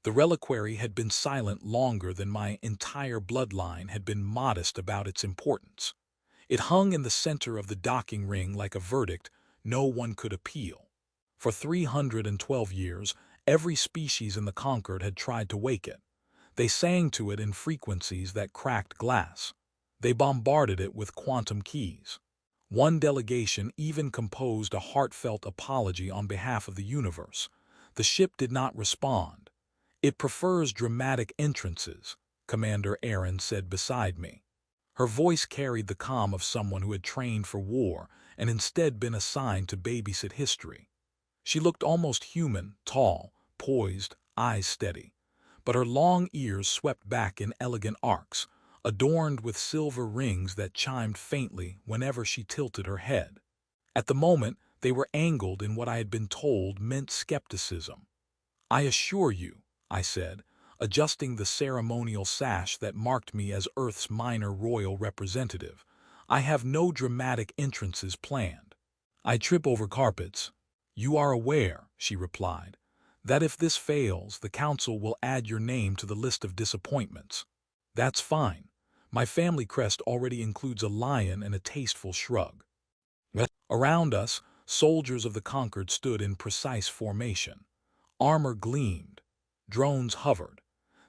The reliquary had been silent longer than my entire bloodline had been modest about its importance. It hung in the center of the docking ring like a verdict no one could appeal. For 312 years, every species in the Concord had tried to wake it. They sang to it in frequencies that cracked glass. They bombarded it with quantum keys. One delegation even composed a heartfelt apology on behalf of the universe. The ship did not respond. "It prefers dramatic entrances," Commander Aaron said beside me. Her voice carried the calm of someone who had trained for war and instead been assigned to babysit history. She looked almost human, tall, poised, eyes steady. But her long ears swept back in elegant arcs, adorned with silver rings that chimed faintly whenever she tilted her head. At the moment, they were angled in what I had been told meant skepticism. "I assure you," I said, adjusting the ceremonial sash that marked me as Earth's minor royal representative, "I have no dramatic entrances planned. I trip over carpets." "You are aware," she replied, "that if this fails, the Council will add your name to the list of disappointments." "That's fine. My family crest already includes a lion and a tasteful shrug." Around us, soldiers of the Concord stood in precise formation. Armor gleamed. Drones hovered.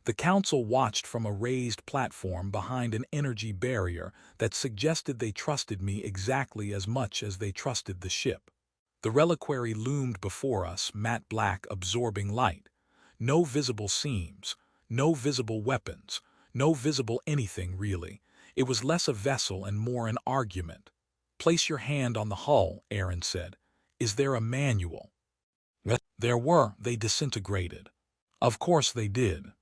The Council watched from a raised platform behind an energy barrier that suggested they trusted me exactly as much as they trusted the ship. The reliquary loomed before us, matte black, absorbing light. No visible seams, no visible weapons, no visible anything, really. It was less a vessel and more an argument. "Place your hand on the hull," Aaron said. "Is there a manual?" There were. They disintegrated. Of course they did.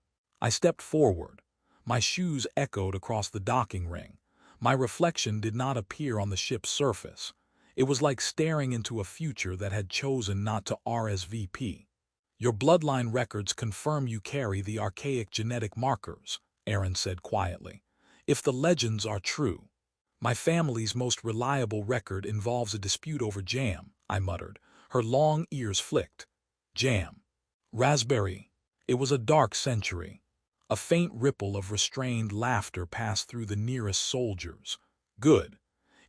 I stepped forward. My shoes echoed across the docking ring. My reflection did not appear on the ship's surface. It was like staring into a future that had chosen not to RSVP. "Your bloodline records confirm you carry the archaic genetic markers," Aaron said quietly. "If the legends are true." "My family's most reliable record involves a dispute over jam," I muttered. Her long ears flicked. "Jam. Raspberry." It was a dark century. A faint ripple of restrained laughter passed through the nearest soldiers. Good.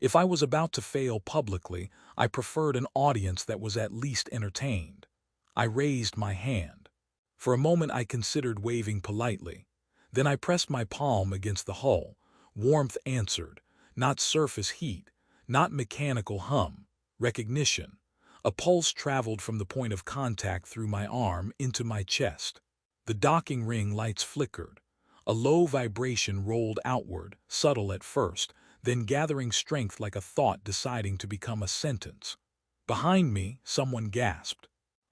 If I was about to fail publicly, I preferred an audience that was at least entertained. I raised my hand. For a moment I considered waving politely. Then I pressed my palm against the hull. Warmth answered. Not surface heat, not mechanical hum. Recognition. A pulse traveled from the point of contact through my arm into my chest. The docking ring lights flickered. A low vibration rolled outward, subtle at first, then gathering strength like a thought deciding to become a sentence. Behind me, someone gasped.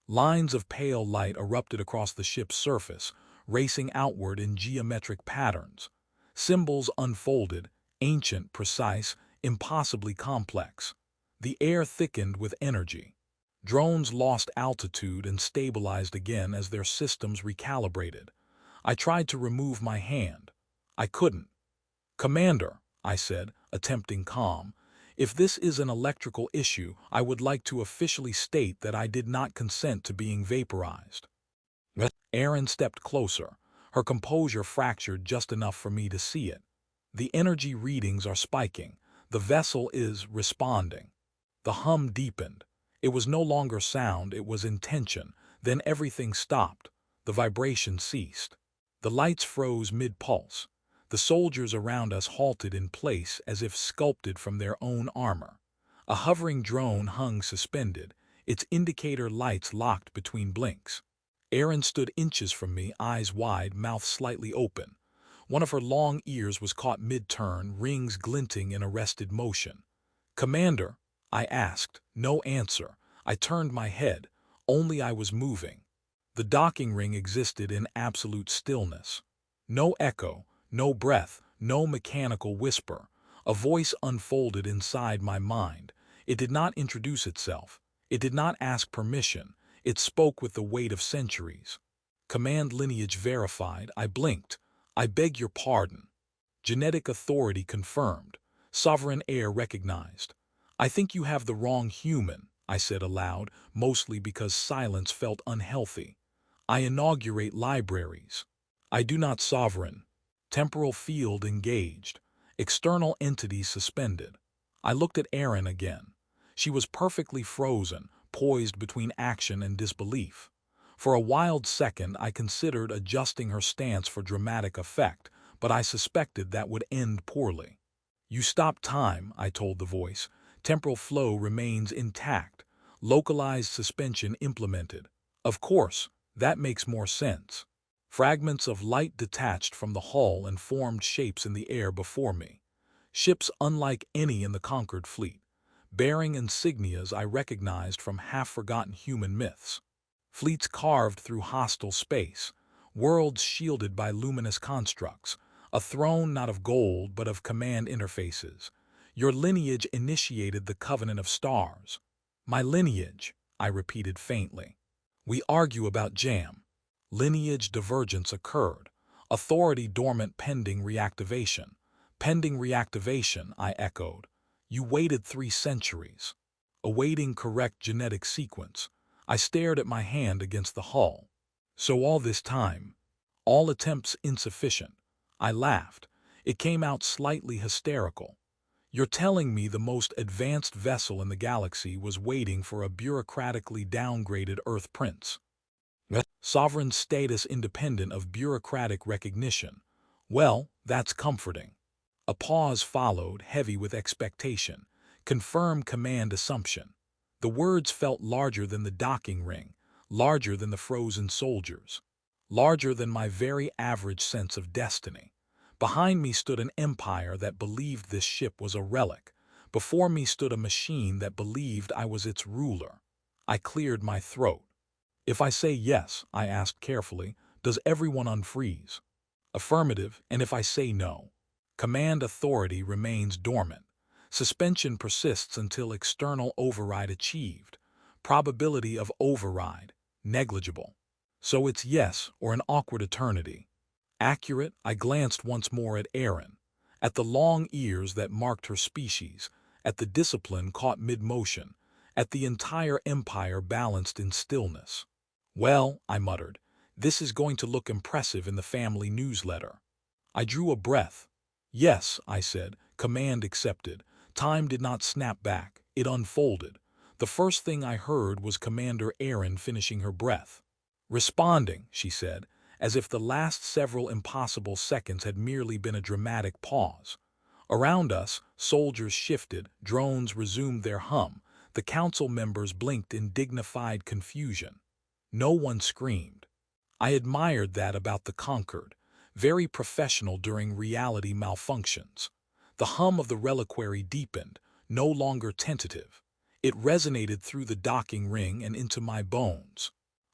Lines of pale light erupted across the ship's surface, racing outward in geometric patterns. Symbols unfolded, ancient, precise, impossibly complex. The air thickened with energy. Drones lost altitude and stabilized again as their systems recalibrated. I tried to remove my hand. I couldn't. "Commander," I said, attempting calm, "if this is an electrical issue, I would like to officially state that I did not consent to being vaporized." Erin stepped closer. Her composure fractured just enough for me to see it. "The energy readings are spiking. The vessel is responding." The hum deepened. It was no longer sound, it was intention. Then everything stopped. The vibration ceased. The lights froze mid-pulse. The soldiers around us halted in place as if sculpted from their own armor. A hovering drone hung suspended, its indicator lights locked between blinks. Erin stood inches from me, eyes wide, mouth slightly open. One of her long ears was caught mid-turn, rings glinting in arrested motion. "Commander?" I asked. No answer. I turned my head. Only I was moving. The docking ring existed in absolute stillness. No echo, no breath, no mechanical whisper. A voice unfolded inside my mind. It did not introduce itself. It did not ask permission. It spoke with the weight of centuries. "Command lineage verified." I blinked. "I beg your pardon." "Genetic authority confirmed. Sovereign heir recognized." "I think you have the wrong human," I said aloud, mostly because silence felt unhealthy. I inaugurate libraries. I do not sovereign. Temporal field engaged. External entity suspended. I looked at Erin again. She was perfectly frozen, poised between action and disbelief. For a wild second I considered adjusting her stance for dramatic effect, but I suspected that would end poorly. You stop time, I told the voice. Temporal flow remains intact. Localized suspension implemented. Of course, that makes more sense. Fragments of light detached from the hull and formed shapes in the air before me. Ships unlike any in the conquered fleet, bearing insignias I recognized from half-forgotten human myths. Fleets carved through hostile space, worlds shielded by luminous constructs, a throne not of gold but of command interfaces. Your lineage initiated the covenant of stars. My lineage, I repeated faintly. We argue about jam. Lineage divergence occurred. Authority dormant pending reactivation. Pending reactivation, I echoed. You waited 3 centuries. Awaiting correct genetic sequence. I stared at my hand against the hull. So all this time, all attempts insufficient. I laughed. It came out slightly hysterical. You're telling me the most advanced vessel in the galaxy was waiting for a bureaucratically downgraded Earth prince. Sovereign status independent of bureaucratic recognition. Well, that's comforting. A pause followed, heavy with expectation. Confirm command assumption. The words felt larger than the docking ring, larger than the frozen soldiers, larger than my very average sense of destiny. Behind me stood an empire that believed this ship was a relic. Before me stood a machine that believed I was its ruler. I cleared my throat. If I say yes, I asked carefully, does everyone unfreeze? Affirmative, and if I say no? Command authority remains dormant. Suspension persists until external override achieved. Probability of override, negligible. So it's yes or an awkward eternity. Accurate, I glanced once more at Erin, at the long ears that marked her species, at the discipline caught mid-motion, at the entire empire balanced in stillness. Well, I muttered, this is going to look impressive in the family newsletter. I drew a breath. Yes, I said, command accepted. Time did not snap back, it unfolded. The first thing I heard was Commander Erin finishing her breath. Responding, she said, as if the last several impossible seconds had merely been a dramatic pause. Around us, soldiers shifted, drones resumed their hum, the council members blinked in dignified confusion. No one screamed. I admired that about the conquered, very professional during reality malfunctions. The hum of the reliquary deepened, no longer tentative. It resonated through the docking ring and into my bones.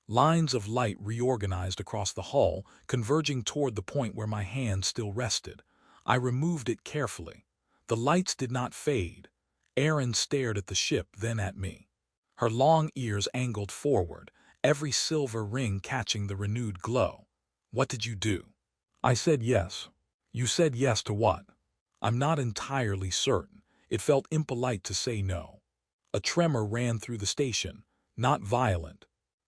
Lines of light reorganized across the hull, converging toward the point where my hand still rested. I removed it carefully. The lights did not fade. Erin stared at the ship, then at me. Her long ears angled forward, every silver ring catching the renewed glow. What did you do? I said yes. You said yes to what? I'm not entirely certain. It felt impolite to say no. A tremor ran through the station, not violent,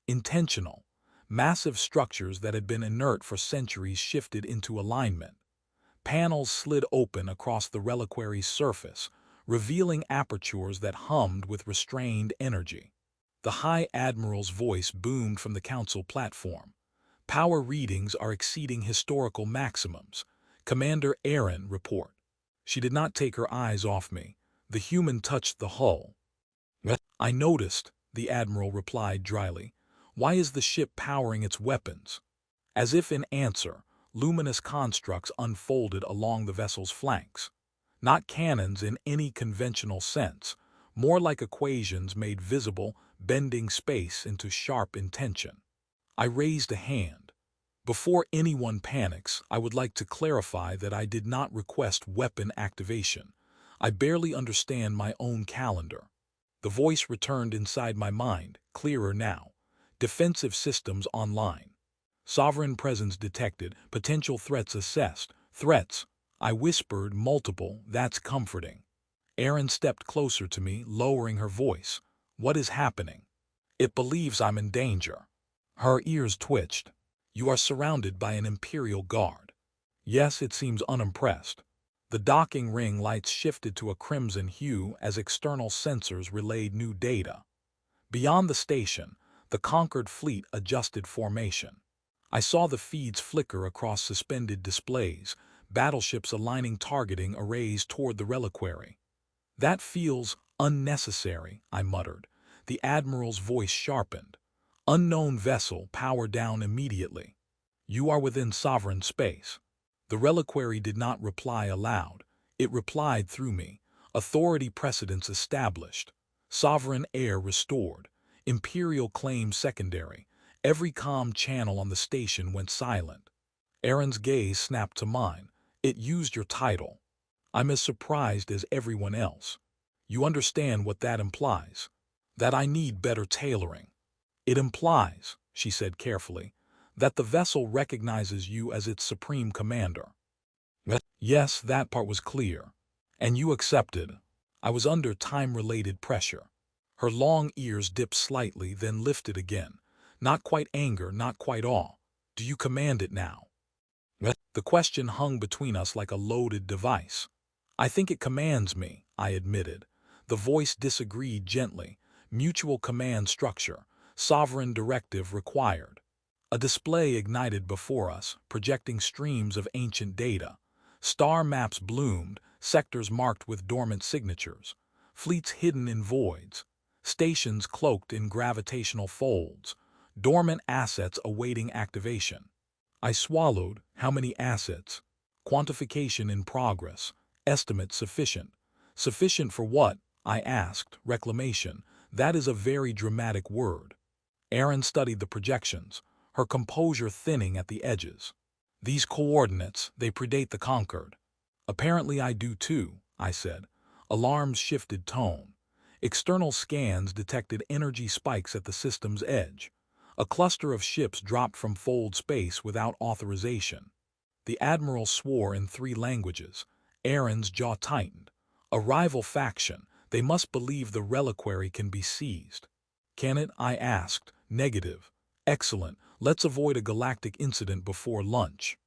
intentional. Massive structures that had been inert for centuries shifted into alignment. Panels slid open across the reliquary's surface, revealing apertures that hummed with restrained energy. The High Admiral's voice boomed from the council platform. Power readings are exceeding historical maximums. Commander Erin, report. She did not take her eyes off me. The human touched the hull. I noticed, the Admiral replied dryly. Why is the ship powering its weapons? As if in answer, luminous constructs unfolded along the vessel's flanks. Not cannons in any conventional sense, more like equations made visible, bending space into sharp intention. I raised a hand. Before anyone panics, I would like to clarify that I did not request weapon activation. I barely understand my own calendar. The voice returned inside my mind, clearer now. Defensive systems online. Sovereign presence detected, potential threats assessed. Threats, I whispered, multiple, that's comforting. Erin stepped closer to me, lowering her voice. What is happening? It believes I'm in danger. Her ears twitched. You are surrounded by an Imperial guard. Yes, it seems unimpressed. The docking ring lights shifted to a crimson hue as external sensors relayed new data. Beyond the station, the conquered fleet adjusted formation. I saw the feeds flicker across suspended displays, battleships aligning targeting arrays toward the reliquary. That feels unnecessary, I muttered. The Admiral's voice sharpened. Unknown vessel, power down immediately. You are within sovereign space. The reliquary did not reply aloud. It replied through me. Authority precedence established. Sovereign air restored. Imperial claim secondary. Every comm channel on the station went silent. Aaron's gaze snapped to mine. It used your title. I'm as surprised as everyone else. You understand what that implies? That I need better tailoring. It implies, she said carefully, that the vessel recognizes you as its supreme commander. Yes, that part was clear. And you accepted. I was under time-related pressure. Her long ears dipped slightly, then lifted again. Not quite anger, not quite awe. Do you command it now? The question hung between us like a loaded device. I think it commands me, I admitted. The voice disagreed gently. Mutual command structure. Sovereign directive required. A display ignited before us, projecting streams of ancient data. Star maps bloomed, sectors marked with dormant signatures. Fleets hidden in voids. Stations cloaked in gravitational folds. Dormant assets awaiting activation. I swallowed. How many assets? Quantification in progress. Estimate sufficient. Sufficient for what? I asked. Reclamation. That is a very dramatic word. Aaron studied the projections, her composure thinning at the edges. These coordinates, they predate the conquered. Apparently I do too, I said. Alarms shifted tone. External scans detected energy spikes at the system's edge. A cluster of ships dropped from fold space without authorization. The Admiral swore in 3 languages. Aaron's jaw tightened. A rival faction. They must believe the reliquary can be seized. Can it? I asked. Negative. Excellent. Let's avoid a galactic incident before lunch.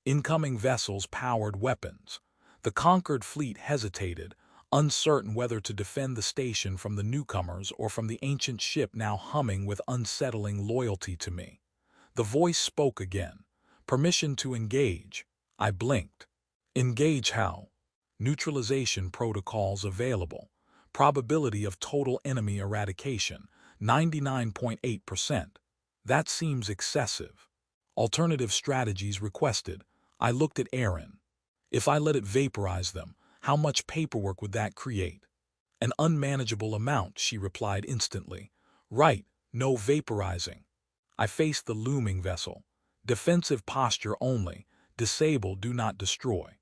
Incoming vessels powered weapons. The conquered fleet hesitated, uncertain whether to defend the station from the newcomers or from the ancient ship now humming with unsettling loyalty to me. The voice spoke again. Permission to engage. I blinked. Engage how? Neutralization protocols available. Probability of total enemy eradication, 99.8%. That seems excessive. Alternative strategies requested. I looked at Aaron. If I let it vaporize them, how much paperwork would that create? An unmanageable amount, she replied instantly. Right, no vaporizing. I faced the looming vessel. Defensive posture only. Disable, do not destroy.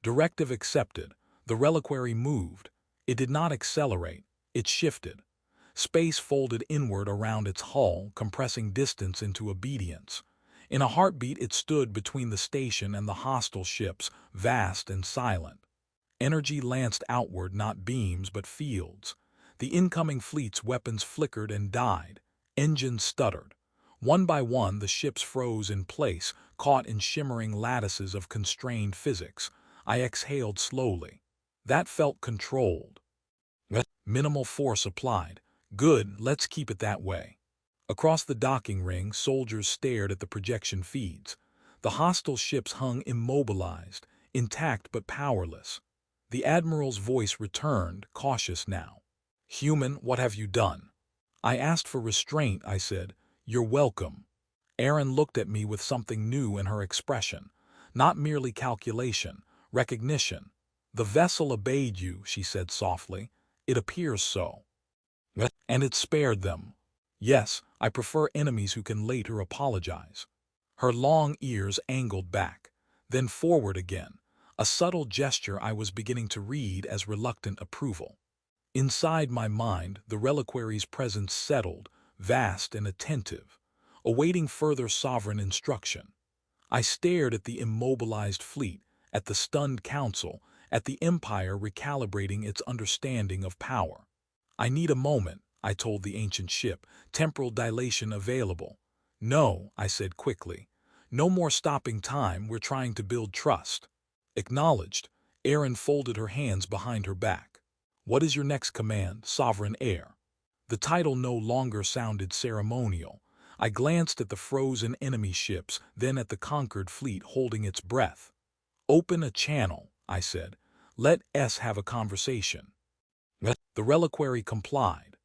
Directive accepted. The reliquary moved. It did not accelerate. It shifted. Space folded inward around its hull, compressing distance into obedience. In a heartbeat, it stood between the station and the hostile ships, vast and silent. Energy lanced outward, not beams but fields. The incoming fleet's weapons flickered and died. Engines stuttered. One by one, the ships froze in place, caught in shimmering lattices of constrained physics. I exhaled slowly. That felt controlled. Minimal force applied. Good, let's keep it that way. Across the docking ring, soldiers stared at the projection feeds. The hostile ships hung immobilized, intact but powerless. The Admiral's voice returned, cautious now. Human, what have you done? I asked for restraint, I said. You're welcome. Aaron looked at me with something new in her expression. Not merely calculation, recognition. The vessel obeyed you, she said softly. It appears so. And it spared them. Yes, I prefer enemies who can later apologize. Her long ears angled back, then forward again, a subtle gesture I was beginning to read as reluctant approval. Inside my mind, the reliquary's presence settled, vast and attentive, awaiting further sovereign instruction. I stared at the immobilized fleet, at the stunned council, at the empire recalibrating its understanding of power. I need a moment, I told the ancient ship. Temporal dilation available. No, I said quickly. No more stopping time, we're trying to build trust. Acknowledged. Erin folded her hands behind her back. What is your next command, Sovereign Heir? The title no longer sounded ceremonial. I glanced at the frozen enemy ships, then at the conquered fleet holding its breath. Open a channel, I said. Let S have a conversation. The reliquary complied.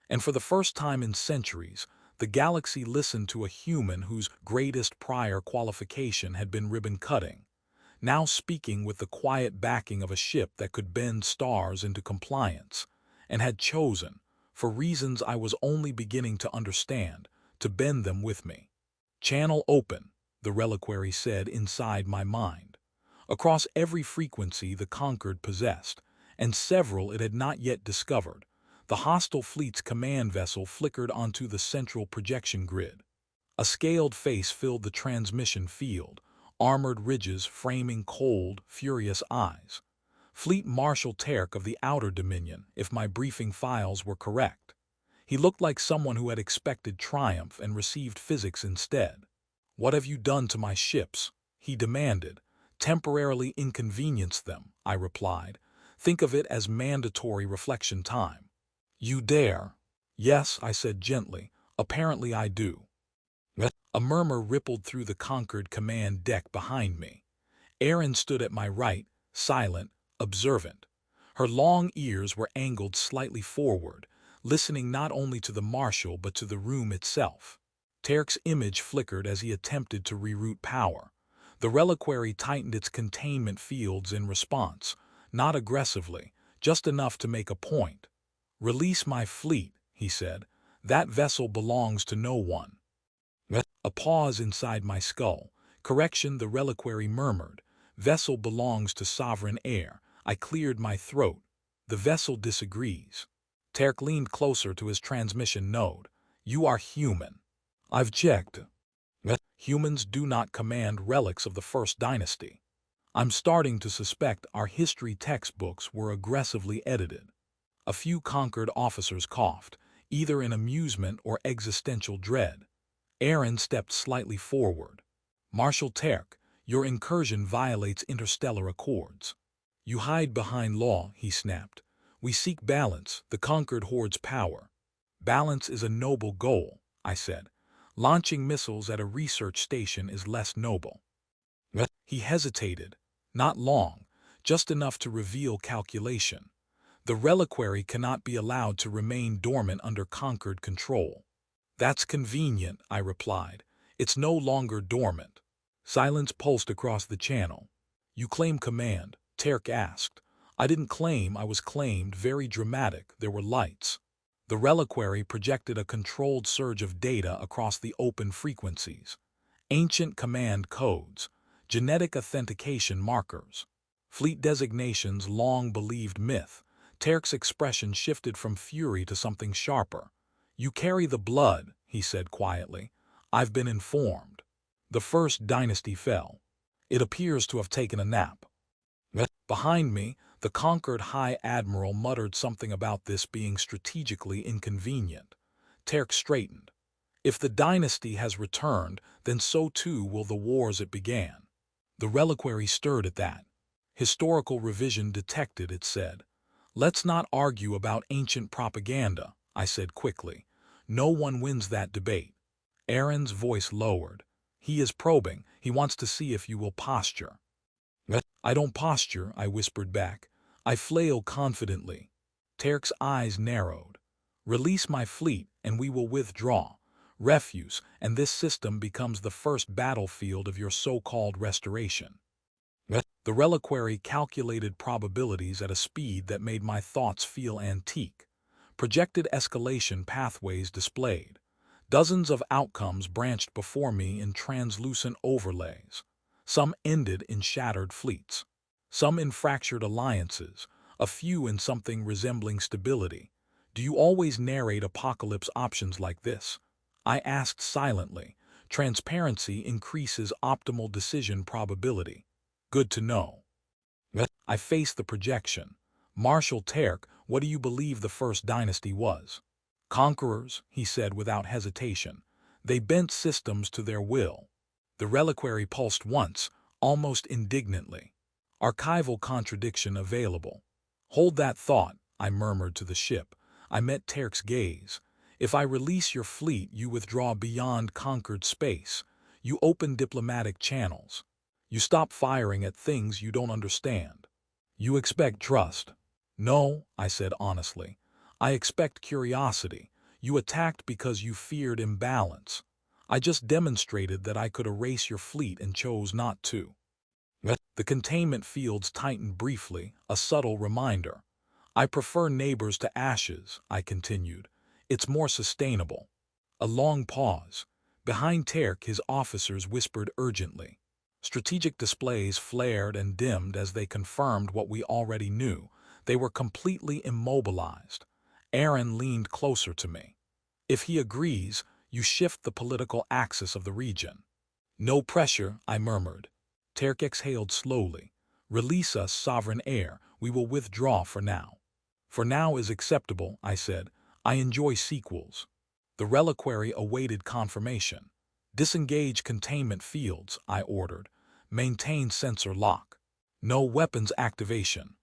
And for the first time in centuries, the galaxy listened to a human whose greatest prior qualification had been ribbon cutting, now speaking with the quiet backing of a ship that could bend stars into compliance, and had chosen, for reasons I was only beginning to understand, to bend them with me. Channel open, the reliquary said inside my mind. Across every frequency the conquered possessed, and several it had not yet discovered, the hostile fleet's command vessel flickered onto the central projection grid. A scaled face filled the transmission field, armored ridges framing cold, furious eyes. Fleet Marshal Terk of the Outer Dominion, if my briefing files were correct. He looked like someone who had expected triumph and received physics instead. What have you done to my ships? He demanded. Temporarily inconvenienced them, I replied. Think of it as mandatory reflection time. You dare? Yes, I said gently. Apparently I do. A murmur rippled through the conquered command deck behind me. Erin stood at my right, silent, observant. Her long ears were angled slightly forward, listening not only to the marshal but to the room itself. Terk's image flickered as he attempted to reroute power. The reliquary tightened its containment fields in response, not aggressively, just enough to make a point. Release my fleet, he said. That vessel belongs to no one. A pause inside my skull. Correction, the reliquary murmured. Vessel belongs to Sovereign Heir. I cleared my throat. The vessel disagrees. Terk leaned closer to his transmission node. You are human. I've checked. Humans do not command relics of the First Dynasty. I'm starting to suspect our history textbooks were aggressively edited. A few conquered officers coughed, either in amusement or existential dread. Erin stepped slightly forward. Marshal Terk, your incursion violates interstellar accords. You hide behind law, he snapped. We seek balance, the conquered hoards power. Balance is a noble goal, I said. Launching missiles at a research station is less noble. He hesitated. Not long, just enough to reveal calculation. The reliquary cannot be allowed to remain dormant under conquered control. That's convenient, I replied. It's no longer dormant. Silence pulsed across the channel. You claim command, Terk asked. I didn't claim, I was claimed, very dramatic, there were lights. The reliquary projected a controlled surge of data across the open frequencies. Ancient command codes, genetic authentication markers, fleet designations long believed myth. Terk's expression shifted from fury to something sharper. You carry the blood, he said quietly. I've been informed. The First Dynasty fell. It appears to have taken a nap. Behind me, the conquered High Admiral muttered something about this being strategically inconvenient. Terk straightened. If the dynasty has returned, then so too will the wars it began. The reliquary stirred at that. Historical revision detected, it said. Let's not argue about ancient propaganda, I said quickly. No one wins that debate. Erin's voice lowered. He is probing. He wants to see if you will posture. I don't posture, I whispered back. I flail confidently. Terk's eyes narrowed. Release my fleet, and we will withdraw. Refuse, and this system becomes the first battlefield of your so-called restoration. The reliquary calculated probabilities at a speed that made my thoughts feel antique. Projected escalation pathways displayed. Dozens of outcomes branched before me in translucent overlays. Some ended in shattered fleets. Some in fractured alliances. A few in something resembling stability. Do you always narrate apocalypse options like this? I asked silently. Transparency increases optimal decision probability. Good to know. I faced the projection. Marshal Terk, what do you believe the First Dynasty was? Conquerors, he said without hesitation. They bent systems to their will. The reliquary pulsed once, almost indignantly. Archival contradiction available. Hold that thought, I murmured to the ship. I met Terk's gaze. If I release your fleet, you withdraw beyond conquered space. You open diplomatic channels. You stop firing at things you don't understand. You expect trust. No, I said honestly. I expect curiosity. You attacked because you feared imbalance. I just demonstrated that I could erase your fleet and chose not to. The containment fields tightened briefly, a subtle reminder. I prefer neighbors to ashes, I continued. It's more sustainable. A long pause. Behind Terk, his officers whispered urgently. Strategic displays flared and dimmed as they confirmed what we already knew. They were completely immobilized. Aaron leaned closer to me. If he agrees, you shift the political axis of the region. No pressure, I murmured. Terk exhaled slowly. Release us, sovereign heir. We will withdraw for now. For now is acceptable, I said. I enjoy sequels. The reliquary awaited confirmation. Disengage containment fields, I ordered. Maintain sensor lock. No weapons activation.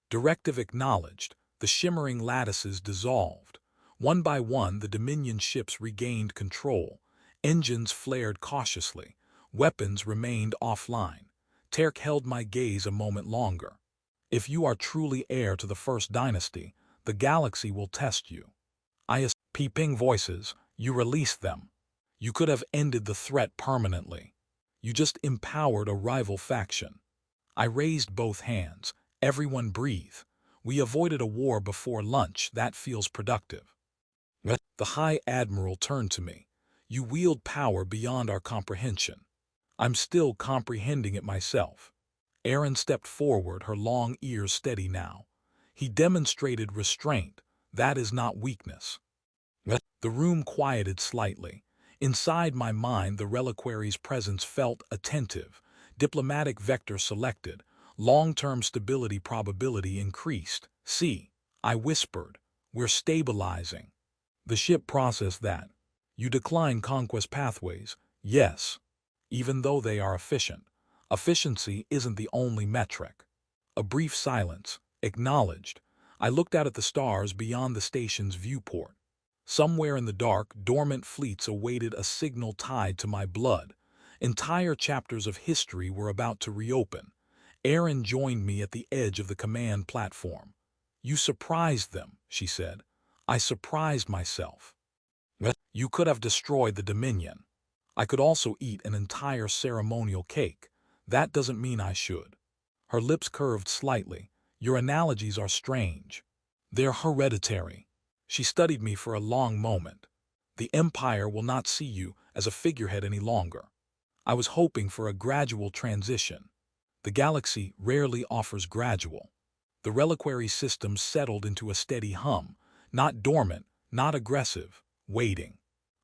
Directive acknowledged. The shimmering lattices dissolved. One by one, the Dominion ships regained control. Engines flared cautiously. Weapons remained offline. Terk held my gaze a moment longer. If you are truly heir to the First Dynasty, the galaxy will test you. Peeping voices, you released them. You could have ended the threat permanently. You just empowered a rival faction. I raised both hands. Everyone breathe. We avoided a war before lunch. That feels productive. The High Admiral turned to me. You wield power beyond our comprehension. I'm still comprehending it myself. Aaron stepped forward, her long ears steady now. He demonstrated restraint. That is not weakness. The room quieted slightly. Inside my mind, the reliquary's presence felt attentive. Diplomatic vector selected. Long-term stability probability increased. See, I whispered. We're stabilizing. The ship processed that. You decline conquest pathways. Yes. Even though they are efficient. Efficiency isn't the only metric. A brief silence. Acknowledged. I looked out at the stars beyond the station's viewport. Somewhere in the dark, dormant fleets awaited a signal tied to my blood. Entire chapters of history were about to reopen. Aaron joined me at the edge of the command platform. You surprised them, she said. I surprised myself. You could have destroyed the Dominion. I could also eat an entire ceremonial cake. That doesn't mean I should. Her lips curved slightly. Your analogies are strange. They're hereditary. She studied me for a long moment. The Empire will not see you as a figurehead any longer. I was hoping for a gradual transition. The galaxy rarely offers gradual. The reliquary system settled into a steady hum, not dormant, not aggressive, waiting.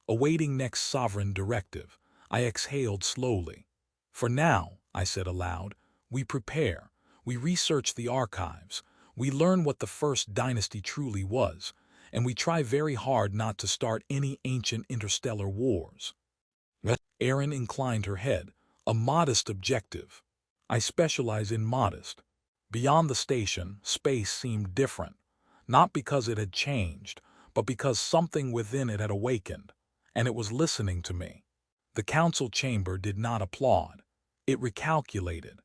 Awaiting next sovereign directive, I exhaled slowly. For now, I said aloud, we prepare, we research the archives, we learn what the First Dynasty truly was, and we try very hard not to start any ancient interstellar wars. Aaron inclined her head, a modest objective. I specialize in modest. Beyond the station, space seemed different, not because it had changed, but because something within it had awakened, and it was listening to me. The council chamber did not applaud. It recalculated.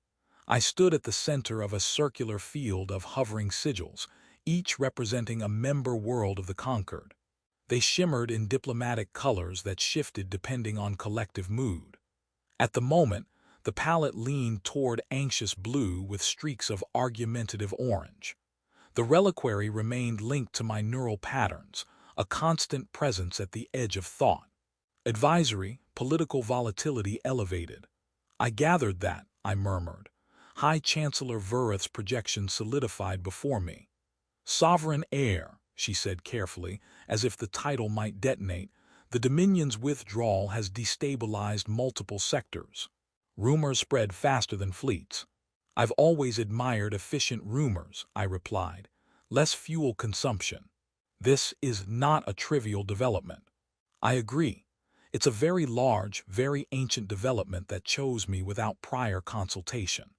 I stood at the center of a circular field of hovering sigils, each representing a member world of the conquered. They shimmered in diplomatic colors that shifted depending on collective mood. At the moment, the palette leaned toward anxious blue with streaks of argumentative orange. The reliquary remained linked to my neural patterns, a constant presence at the edge of thought. Advisory, political volatility elevated. I gathered that, I murmured. High Chancellor Vurith's projection solidified before me. Sovereign heir, she said carefully, as if the title might detonate, the Dominion's withdrawal has destabilized multiple sectors. Rumors spread faster than fleets. I've always admired efficient rumors, I replied. Less fuel consumption. This is not a trivial development. I agree. It's a very large, very ancient development that chose me without prior consultation.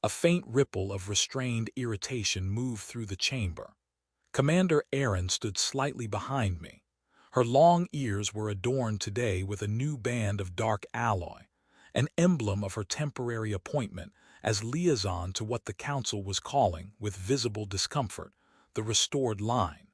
A faint ripple of restrained irritation moved through the chamber. Commander Erin stood slightly behind me. Her long ears were adorned today with a new band of dark alloy, an emblem of her temporary appointment as liaison to what the council was calling, with visible discomfort, the restored line.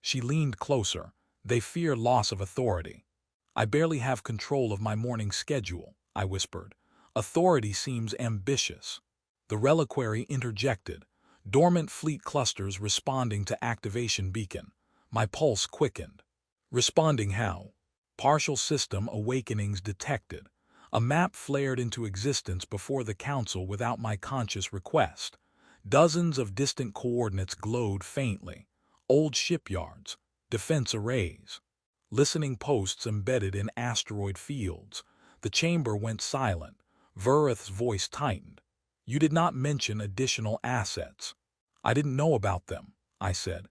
She leaned closer. They fear loss of authority. I barely have control of my morning schedule, I whispered. Authority seems ambitious. The reliquary interjected, dormant fleet clusters responding to activation beacon. My pulse quickened. Responding how? Partial system awakenings detected. A map flared into existence before the council without my conscious request. Dozens of distant coordinates glowed faintly. Old shipyards, defense arrays, listening posts embedded in asteroid fields. The chamber went silent. Verith's voice tightened. You did not mention additional assets. I didn't know about them, I said.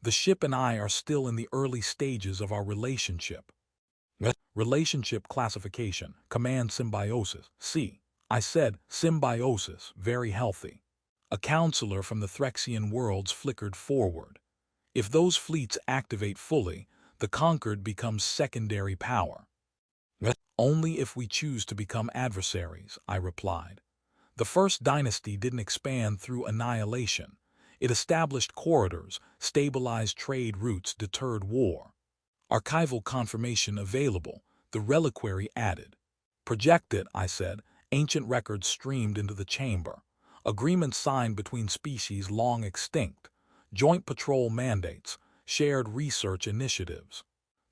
The ship and I are still in the early stages of our relationship. Relationship classification, command symbiosis. See, I said, symbiosis, very healthy. A counselor from the Threxian worlds flickered forward. If those fleets activate fully, the conquered becomes secondary power. Only if we choose to become adversaries, I replied. The first dynasty didn't expand through annihilation. It established corridors, stabilized trade routes, deterred war. Archival confirmation available, the reliquary added. Project it, I said. Ancient records streamed into the chamber. Agreements signed between species long extinct. Joint patrol mandates, shared research initiatives.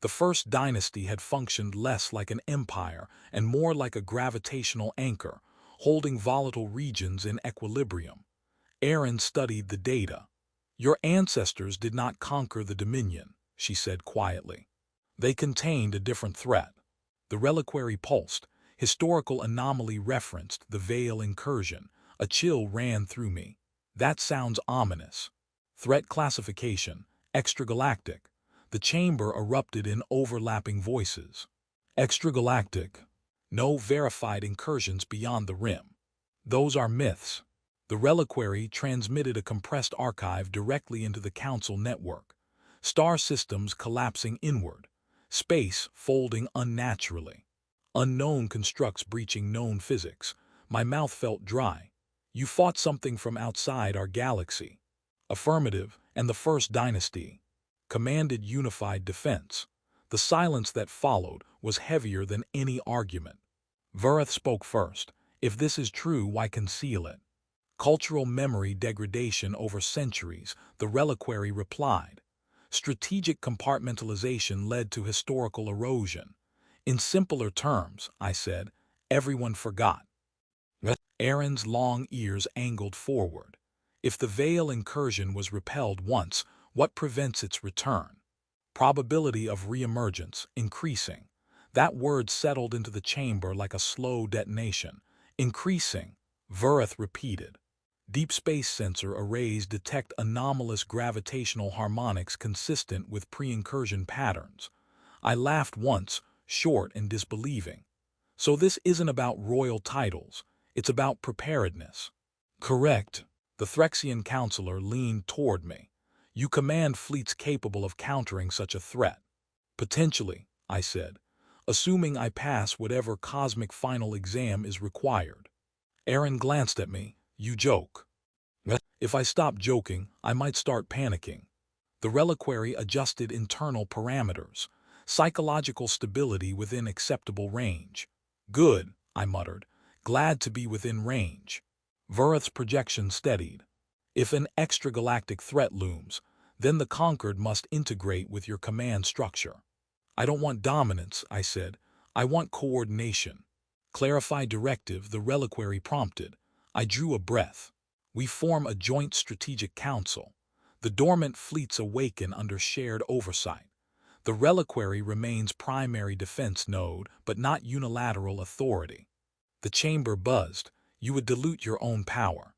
The first dynasty had functioned less like an empire and more like a gravitational anchor, holding volatile regions in equilibrium. Erin studied the data. Your ancestors did not conquer the Dominion, she said quietly. They contained a different threat. The reliquary pulsed. Historical anomaly referenced the Veil incursion. A chill ran through me. That sounds ominous. Threat classification, extragalactic. The chamber erupted in overlapping voices. Extragalactic. No verified incursions beyond the rim. Those are myths. The reliquary transmitted a compressed archive directly into the council network. Star systems collapsing inward. Space folding unnaturally. Unknown constructs breaching known physics. My mouth felt dry. You fought something from outside our galaxy. Affirmative, and the first dynasty commanded unified defense. The silence that followed was heavier than any argument. Verith spoke first. If this is true, why conceal it? Cultural memory degradation over centuries, the reliquary replied. Strategic compartmentalization led to historical erosion. In simpler terms, I said, everyone forgot. Erin's long ears angled forward. If the Veil incursion was repelled once, what prevents its return? Probability of reemergence, increasing. That word settled into the chamber like a slow detonation. Increasing, Verith repeated. Deep space sensor arrays detect anomalous gravitational harmonics consistent with pre-incursion patterns. I laughed once, short and disbelieving. So this isn't about royal titles, it's about preparedness. Correct. The Threxian counselor leaned toward me. You command fleets capable of countering such a threat. Potentially, I said, assuming I pass whatever cosmic final exam is required. Erin glanced at me. You joke. If I stop joking, I might start panicking. The reliquary adjusted internal parameters. Psychological stability within acceptable range. Good, I muttered. Glad to be within range. Verith's projection steadied. If an extragalactic threat looms, then the conquered must integrate with your command structure. I don't want dominance, I said. I want coordination. Clarify directive, the reliquary prompted. I drew a breath. We form a joint strategic council. The dormant fleets awaken under shared oversight. The reliquary remains primary defense node, but not unilateral authority. The chamber buzzed. You would dilute your own power.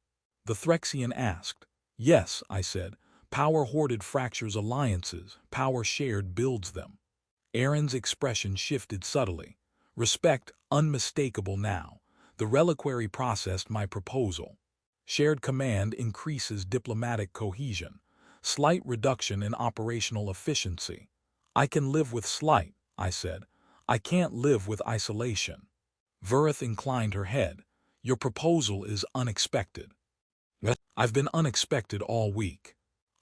The Threxian asked. Yes, I said, Power hoarded fractures alliances, power shared builds them. Aaron's expression shifted subtly. Respect unmistakable now. The reliquary processed my proposal. Shared command increases diplomatic cohesion. Slight reduction in operational efficiency. I can live with slight, I said. I can't live with isolation. Verith inclined her head. Your proposal is unexpected. I've been unexpected all week.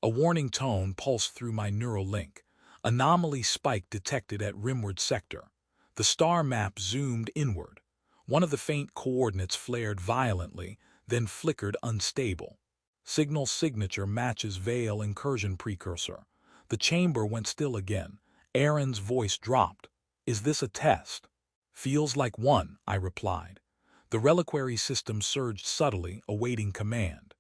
A warning tone pulsed through my neural link. Anomaly spike detected at rimward sector. The star map zoomed inward. One of the faint coordinates flared violently, then flickered unstable. Signal signature matches Veil incursion precursor. The chamber went still again. Aaron's voice dropped. Is this a test? Feels like one, I replied. The reliquary system surged subtly, awaiting command.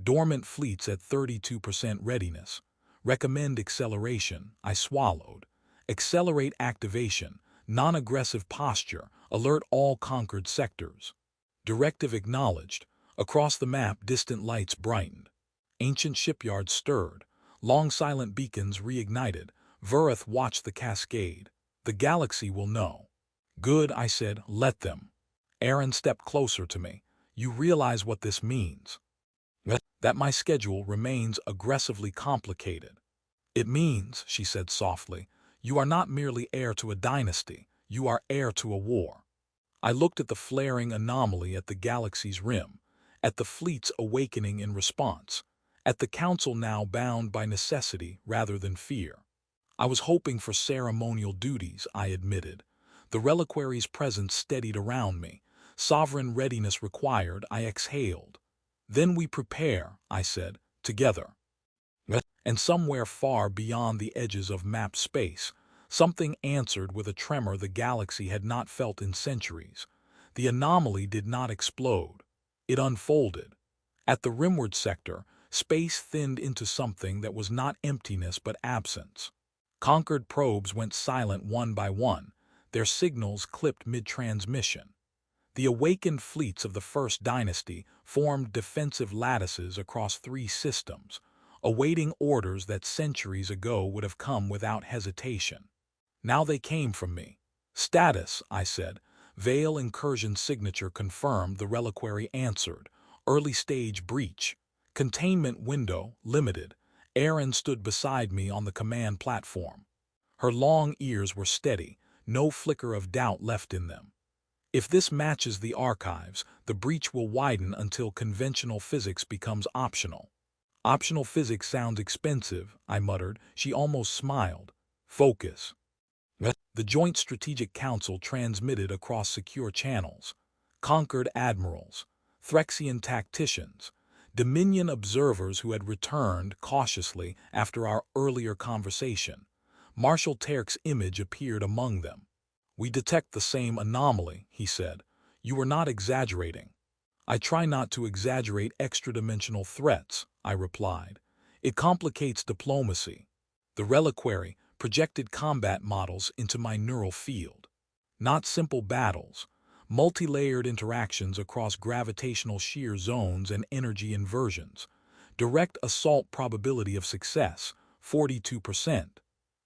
Dormant fleets at 32% readiness. Recommend acceleration, I swallowed. Accelerate activation, non-aggressive posture, alert all conquered sectors. Directive acknowledged. Across the map, distant lights brightened. Ancient shipyards stirred. Long silent beacons reignited. Verith watched the cascade. The galaxy will know. Good, I said, let them. Aaron stepped closer to me. You realize what this means? That my schedule remains aggressively complicated. It means, she said softly, you are not merely heir to a dynasty, you are heir to a war. I looked at the flaring anomaly at the galaxy's rim, at the fleets awakening in response, at the council now bound by necessity rather than fear. I was hoping for ceremonial duties, I admitted. The reliquary's presence steadied around me. Sovereign readiness required, I exhaled. Then we prepare, I said, together. And somewhere far beyond the edges of map space, something answered with a tremor the galaxy had not felt in centuries. The anomaly did not explode. It unfolded. At the rimward sector, space thinned into something that was not emptiness but absence. Conquered probes went silent one by one, their signals clipped mid-transmission. The awakened fleets of the First Dynasty formed defensive lattices across 3 systems, awaiting orders that centuries ago would have come without hesitation. Now they came from me. Status, I said. Veil incursion signature confirmed, the reliquary answered. Early stage breach. Containment window limited. Aaron stood beside me on the command platform. Her long ears were steady, no flicker of doubt left in them. If this matches the archives, the breach will widen until conventional physics becomes optional. Optional physics sounds expensive, I muttered. She almost smiled. Focus. The Joint Strategic Council transmitted across secure channels. Conquered admirals, Threxian tacticians, Dominion observers who had returned cautiously after our earlier conversation. Marshal Terk's image appeared among them. We detect the same anomaly, he said. You were not exaggerating. I try not to exaggerate extra-dimensional threats, I replied. It complicates diplomacy. The reliquary projected combat models into my neural field. Not simple battles, multi-layered interactions across gravitational shear zones and energy inversions. Direct assault probability of success, 42%.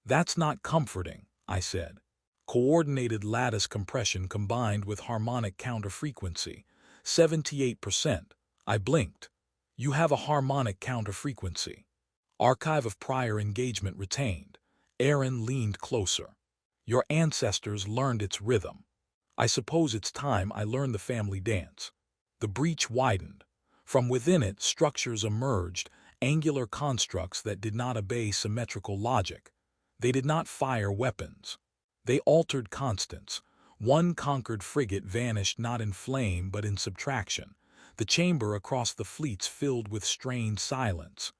That's not comforting, I said. Coordinated lattice compression combined with harmonic counterfrequency, 78%. I blinked. You have a harmonic counterfrequency. Archive of prior engagement retained. Aaron leaned closer. Your ancestors learned its rhythm. I suppose it's time I learned the family dance. The breach widened. From within it, structures emerged, angular constructs that did not obey symmetrical logic. They did not fire weapons. They altered constants. One conquered frigate vanished not in flame but in subtraction. The chamber across the fleets filled with strained silence.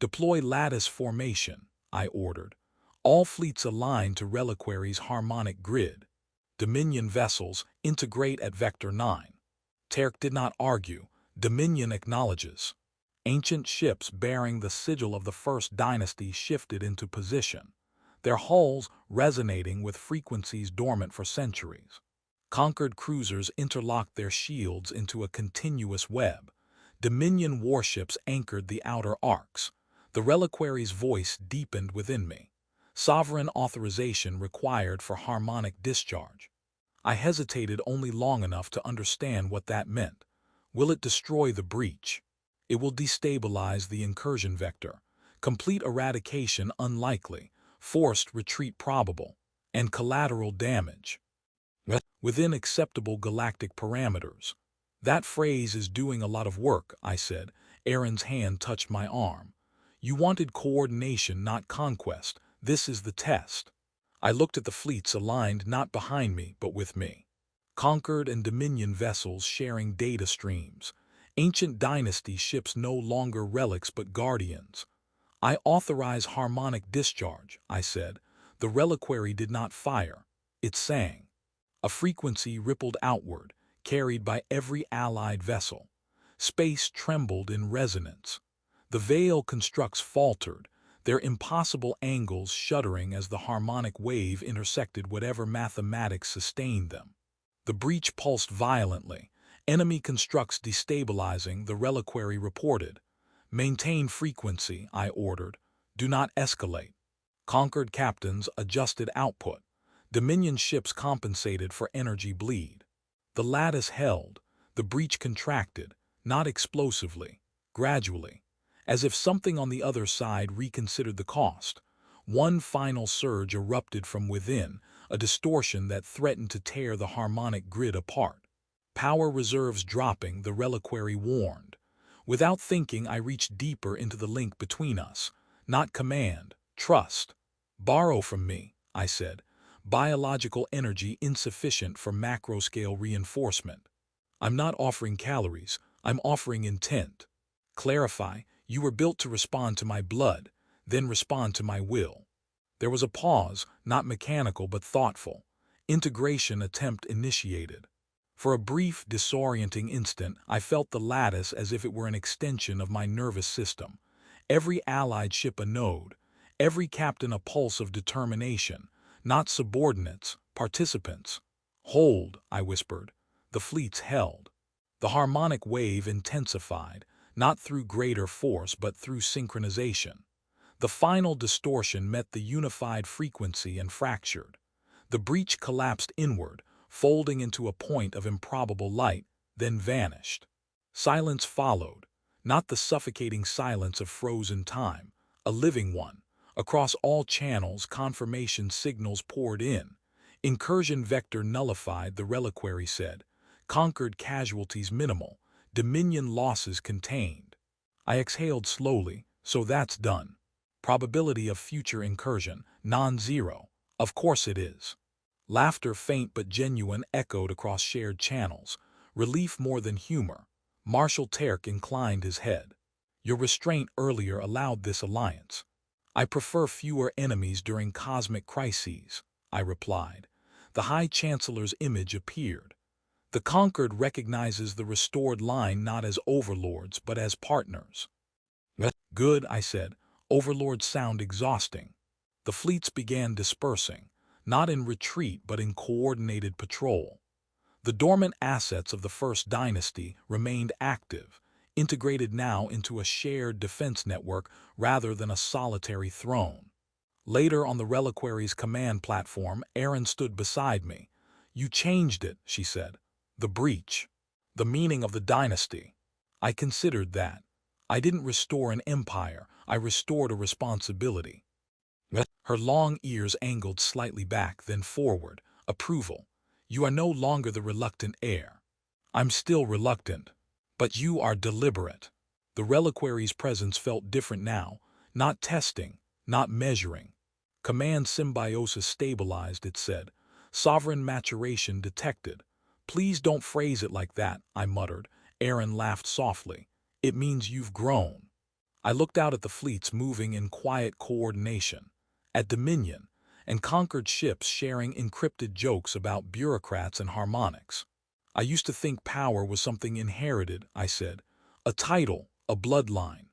Deploy lattice formation, I ordered. All fleets aligned to Reliquary's harmonic grid. Dominion vessels integrate at Vector 9. Terk did not argue. Dominion acknowledges. Ancient ships bearing the sigil of the First Dynasty shifted into position, their hulls resonating with frequencies dormant for centuries. Conquered cruisers interlocked their shields into a continuous web. Dominion warships anchored the outer arcs. The reliquary's voice deepened within me. Sovereign authorization required for harmonic discharge. I hesitated only long enough to understand what that meant. Will it destroy the breach? It will destabilize the incursion vector. Complete eradication unlikely, forced retreat probable, and collateral damage within acceptable galactic parameters. That phrase is doing a lot of work, I said. Aaron's hand touched my arm. You wanted coordination, not conquest. This is the test. I looked at the fleets aligned not behind me, but with me. Conquered and Dominion vessels sharing data streams. Ancient dynasty ships no longer relics but guardians. I authorize harmonic discharge, I said. The reliquary did not fire. It sang. A frequency rippled outward, carried by every allied vessel. Space trembled in resonance. The veil constructs faltered, their impossible angles shuddering as the harmonic wave intersected whatever mathematics sustained them. The breach pulsed violently. Enemy constructs destabilizing, the reliquary reported. Maintain frequency, I ordered. Do not escalate. Conquered captains adjusted output. Dominion ships compensated for energy bleed. The lattice held. The breach contracted, not explosively, gradually, as if something on the other side reconsidered the cost. One final surge erupted from within, a distortion that threatened to tear the harmonic grid apart. Power reserves dropping, the reliquary warned. Without thinking, I reached deeper into the link between us. Not command, trust. Borrow from me, I said. Biological energy insufficient for macro-scale reinforcement. I'm not offering calories, I'm offering intent. Clarify, you were built to respond to my blood, then respond to my will. There was a pause, not mechanical but thoughtful. Integration attempt initiated. For a brief, disorienting instant, I felt the lattice as if it were an extension of my nervous system. Every allied ship a node, every captain a pulse of determination, not subordinates, participants. Hold, I whispered. The fleets held. The harmonic wave intensified, not through greater force but through synchronization. The final distortion met the unified frequency and fractured. The breach collapsed inward, folding into a point of improbable light, then vanished. Silence followed, not the suffocating silence of frozen time, a living one. Across all channels, confirmation signals poured in. Incursion vector nullified, the reliquary said. Conquered casualties minimal, Dominion losses contained. I exhaled slowly, so that's done. Probability of future incursion, non-zero. Of course it is. Laughter, faint but genuine, echoed across shared channels. Relief more than humor. Marshal Terk inclined his head. Your restraint earlier allowed this alliance. I prefer fewer enemies during cosmic crises, I replied. The High Chancellor's image appeared. The conquered recognizes the restored line not as overlords but as partners. Good, I said. Overlords sound exhausting. The fleets began dispersing, not in retreat but in coordinated patrol. The dormant assets of the First Dynasty remained active, integrated now into a shared defense network rather than a solitary throne. Later on the reliquary's command platform, Aaron stood beside me. You changed it, she said. The breach. The meaning of the dynasty. I considered that. I didn't restore an empire, I restored a responsibility. Her long ears angled slightly back, then forward. Approval. You are no longer the reluctant heir. I'm still reluctant. But you are deliberate. The reliquary's presence felt different now, not testing, not measuring. Command symbiosis stabilized, it said. Sovereign maturation detected. Please don't phrase it like that, I muttered. Aaron laughed softly. It means you've grown. I looked out at the fleets moving in quiet coordination, at Dominion, and conquered ships sharing encrypted jokes about bureaucrats and harmonics. I used to think power was something inherited, I said. A title, a bloodline.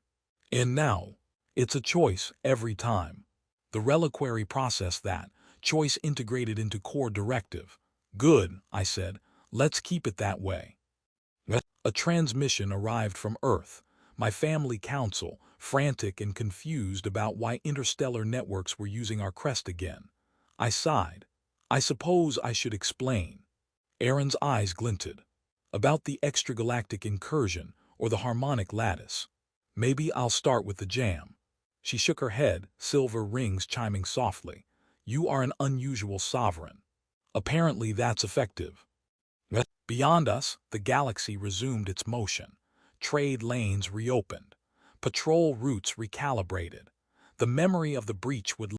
And now, it's a choice every time. The reliquary processed that, choice integrated into core directive. Good, I said. Let's keep it that way. A transmission arrived from Earth. My family council, frantic and confused about why interstellar networks were using our crest again. I sighed. I suppose I should explain. Aaron's eyes glinted. About the extragalactic incursion or the harmonic lattice. Maybe I'll start with the jam. She shook her head, silver rings chiming softly. You are an unusual sovereign. Apparently that's effective. Beyond us, the galaxy resumed its motion. Trade lanes reopened. Patrol routes recalibrated. The memory of the breach would